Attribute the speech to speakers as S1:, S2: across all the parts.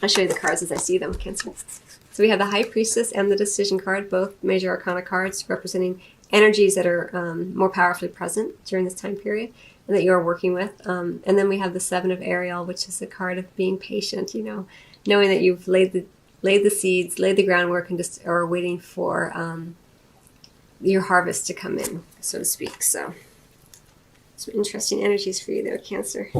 S1: I'll show you the cards as I see them, Cancer. So we have the High Priestess and the Decision card, both major arcana cards representing energies that are more powerfully present during this time period and that you are working with. And then we have the Seven of Ariel, which is a card of being patient, knowing that you've laid the seeds, laid the groundwork, and just are waiting for your harvest to come in, so to speak. So some interesting energies for you there, Cancer.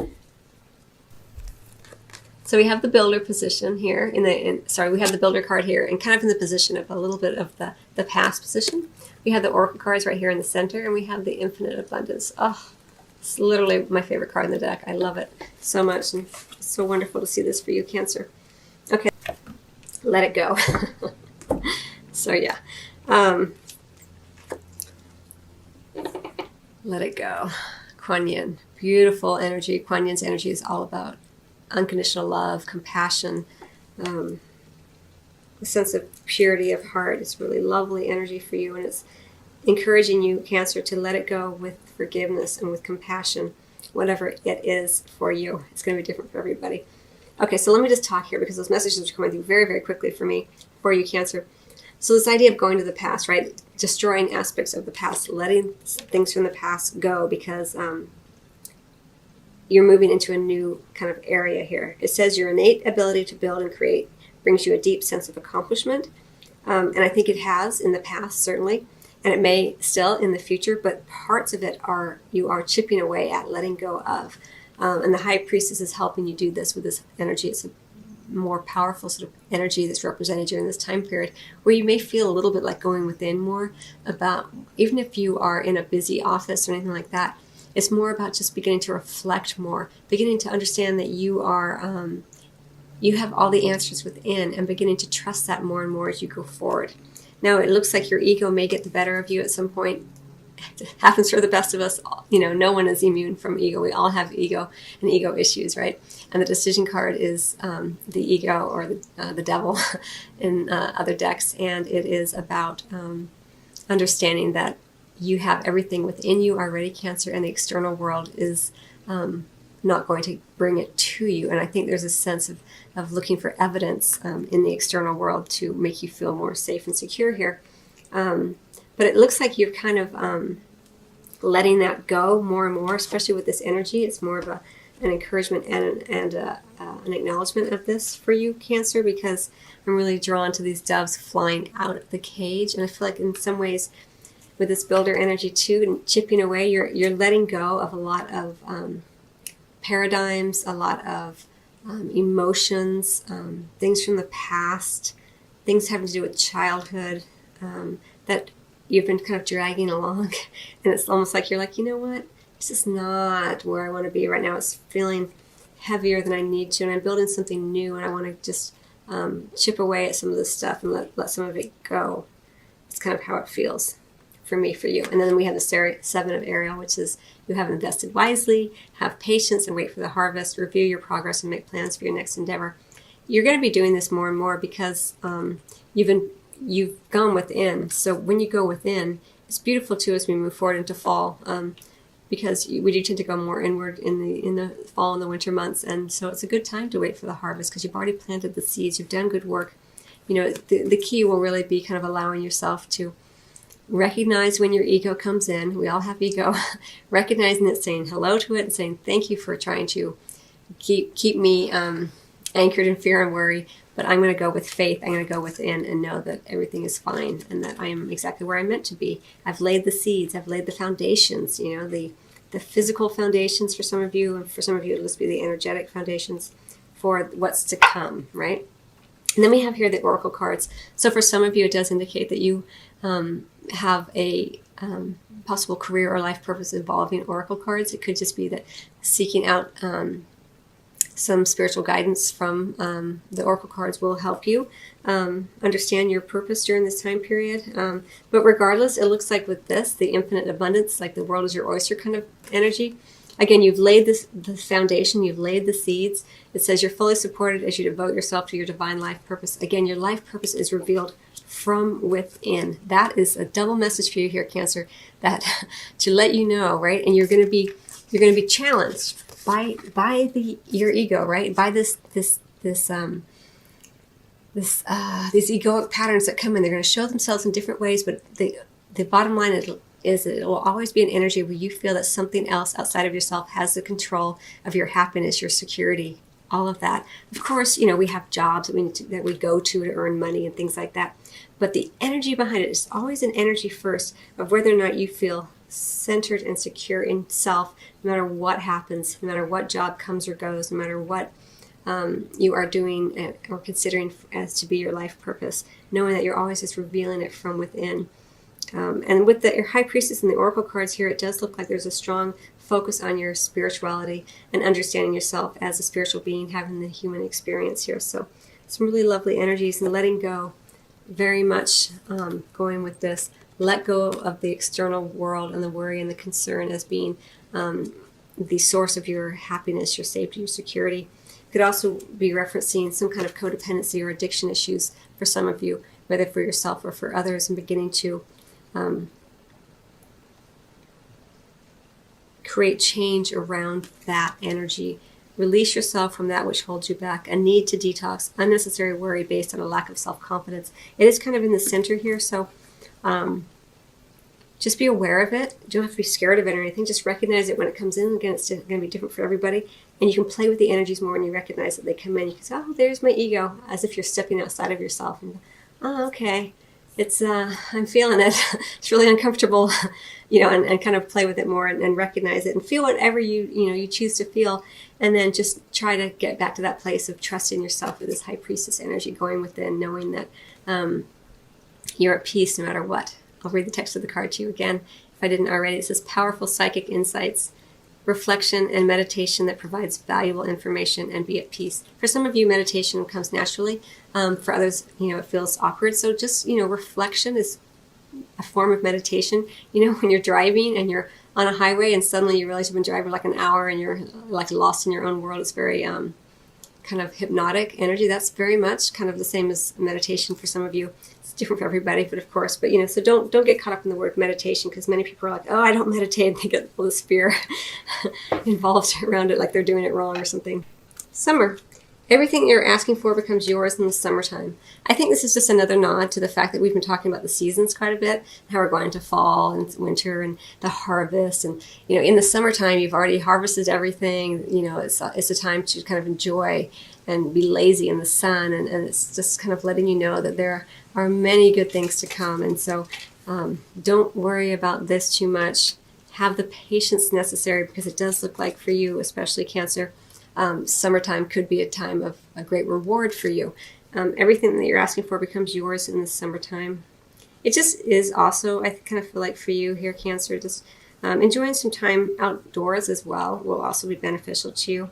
S1: So we have the Builder position here we have the Builder card here and kind of in the position of a little bit of the past position. We have the Oracle cards right here in the center, and we have the Infinite Abundance. Oh, it's literally my favorite card in the deck. I love it so much, and it's so wonderful to see this for you, Cancer. Okay, let it go. So yeah, let it go. Kuan Yin, beautiful energy. Kuan Yin's energy is all about unconditional love, compassion, a sense of purity of heart. It's really lovely energy for you, and it's encouraging you, Cancer, to let it go with forgiveness and with compassion, whatever it is for you. It's going to be different for everybody. Okay, so let me just talk here because those messages are coming through very, very quickly for you, Cancer. So this idea of going to the past, right? Destroying aspects of the past, letting things from the past go because you're moving into a new kind of area here. It says your innate ability to build and create brings you a deep sense of accomplishment. And I think it has in the past, certainly. And it may still in the future, but parts of it you are chipping away at, letting go of. And the High Priestess is helping you do this with this energy. It's a more powerful sort of energy that's represented during this time period where you may feel a little bit like going within more about, even if you are in a busy office or anything like that, it's more about just beginning to reflect more, beginning to understand that you are, you have all the answers within and beginning to trust that more and more as you go forward. Now, it looks like your ego may get the better of you at some point. It happens for the best of us. No one is immune from ego. We all have ego and ego issues, right? And the Decision card is the ego or the devil in other decks. And it is about understanding that you have everything within you already, Cancer, and the external world is not going to bring it to you. And I think there's a sense of looking for evidence in the external world to make you feel more safe and secure here. But it looks like you're kind of letting that go more and more, especially with this energy. It's more of an encouragement and an acknowledgement of this for you, Cancer, because I'm really drawn to these doves flying out of the cage. And I feel like in some ways with this Builder energy too, and chipping away, you're letting go of a lot of paradigms, a lot of emotions, things from the past, things having to do with childhood that you've been kind of dragging along. And it's almost like you're like, you know what? This is not where I want to be right now. It's feeling heavier than I need to, and I'm building something new, and I want to just chip away at some of this stuff and let some of it go. It's kind of how it feels for me, for you. And then we have the Seven of Ariel, which is you have invested wisely, have patience, and wait for the harvest, review your progress, and make plans for your next endeavor. You're going to be doing this more and more because you've gone within. So when you go within, it's beautiful too as we move forward into fall, because we do tend to go more inward in the fall and the winter months. And so it's a good time to wait for the harvest because you've already planted the seeds. You've done good work. The key will really be kind of allowing yourself to recognize when your ego comes in. We all have ego. Recognizing it, saying hello to it, and saying thank you for trying to keep me anchored in fear and worry. But I'm going to go with faith. I'm going to go within and know that everything is fine and that I am exactly where I'm meant to be. I've laid the seeds. I've laid the foundations. The physical foundations for some of you, and for some of you it'll just be the energetic foundations for what's to come, right? And then we have here the Oracle cards. So for some of you, it does indicate that you have a possible career or life purpose involving Oracle cards. It could just be that seeking out some spiritual guidance from the Oracle cards will help you understand your purpose during this time period. But regardless, it looks like with this, the infinite abundance, like the world is your oyster kind of energy. Again, you've laid the foundation, you've laid the seeds. It says you're fully supported as you devote yourself to your divine life purpose. Again, your life purpose is revealed from within. That is a double message for you here, Cancer, that to let you know, right? And you're going to be challenged by your ego, right? By this these egoic patterns that come in. They're going to show themselves in different ways, but the bottom line is that it will always be an energy where you feel that something else outside of yourself has the control of your happiness, your security, all of that. Of course, we have jobs that we go to earn money and things like that. But the energy behind it is always an energy first of whether or not you feel centered and secure in self, no matter what happens, no matter what job comes or goes, no matter what you are doing or considering as to be your life purpose, knowing that you're always just revealing it from within. And with your High Priestess and the Oracle cards here, it does look like there's a strong focus on your spirituality and understanding yourself as a spiritual being, having the human experience here. So some really lovely energies and letting go, very much going with this. Let go of the external world and the worry and the concern as being the source of your happiness, your safety, your security. Could also be referencing some kind of codependency or addiction issues for some of you, whether for yourself or for others, and beginning to create change around that energy. Release yourself from that which holds you back, a need to detox, unnecessary worry based on a lack of self-confidence. It is kind of in the center here, so just be aware of it. You don't have to be scared of it or anything. Just recognize it when it comes in. Again, it's going to be different for everybody. And you can play with the energies more when you recognize that they come in. You can say, oh, there's my ego, as if you're stepping outside of yourself. And, oh, okay. It's I'm feeling it. It's really uncomfortable, and kind of play with it more and recognize it and feel whatever you choose to feel, and then just try to get back to that place of trusting yourself with this High Priestess energy, going within, knowing that you're at peace no matter what. I'll read the text of the card to you again if I didn't already. It says, powerful psychic insights, reflection, and meditation that provides valuable information, and be at peace. For some of you, meditation comes naturally. For others, it feels awkward. So just, reflection is a form of meditation. When you're driving and you're on a highway and suddenly you realize you've been driving like an hour and you're like lost in your own world, it's very kind of hypnotic energy. That's very much kind of the same as meditation for some of you. It's different for everybody, but of course, so don't get caught up in the word meditation, because many people are like, oh, I don't meditate, and they get all this fear involved around it, like they're doing it wrong or something. Summer. Everything you're asking for becomes yours in the summertime. I think this is just another nod to the fact that we've been talking about the seasons quite a bit, how we're going to fall and winter and the harvest. And, in the summertime, you've already harvested everything. It's a time to kind of enjoy and be lazy in the sun. And it's just kind of letting you know that there are many good things to come. And so don't worry about this too much. Have the patience necessary, because it does look like for you, especially Cancer, summertime could be a time of a great reward for you. Everything that you're asking for becomes yours in the summertime. It just is also, I kind of feel like for you here, Cancer, just enjoying some time outdoors as well will also be beneficial to you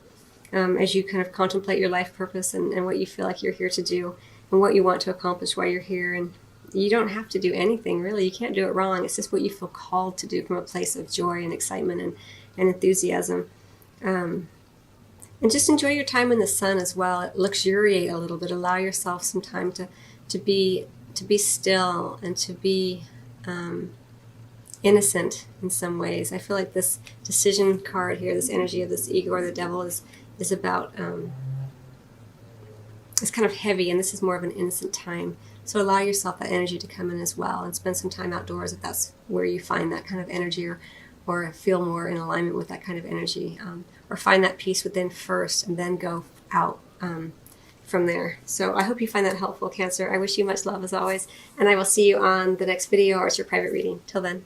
S1: as you kind of contemplate your life purpose and what you feel like you're here to do and what you want to accomplish while you're here. And you don't have to do anything, really. You can't do it wrong. It's just what you feel called to do from a place of joy and excitement and enthusiasm. And just enjoy your time in the sun as well. Luxuriate a little bit. Allow yourself some time to be still and to be innocent in some ways. I feel like this decision card here, this energy of this ego or the devil, is about it's kind of heavy, and this is more of an innocent time. So allow yourself that energy to come in as well, and spend some time outdoors if that's where you find that kind of energy, or feel more in alignment with that kind of energy, or find that peace within first and then go out from there. So I hope you find that helpful, Cancer. I wish you much love as always, and I will see you on the next video, or it's your private reading. Till then.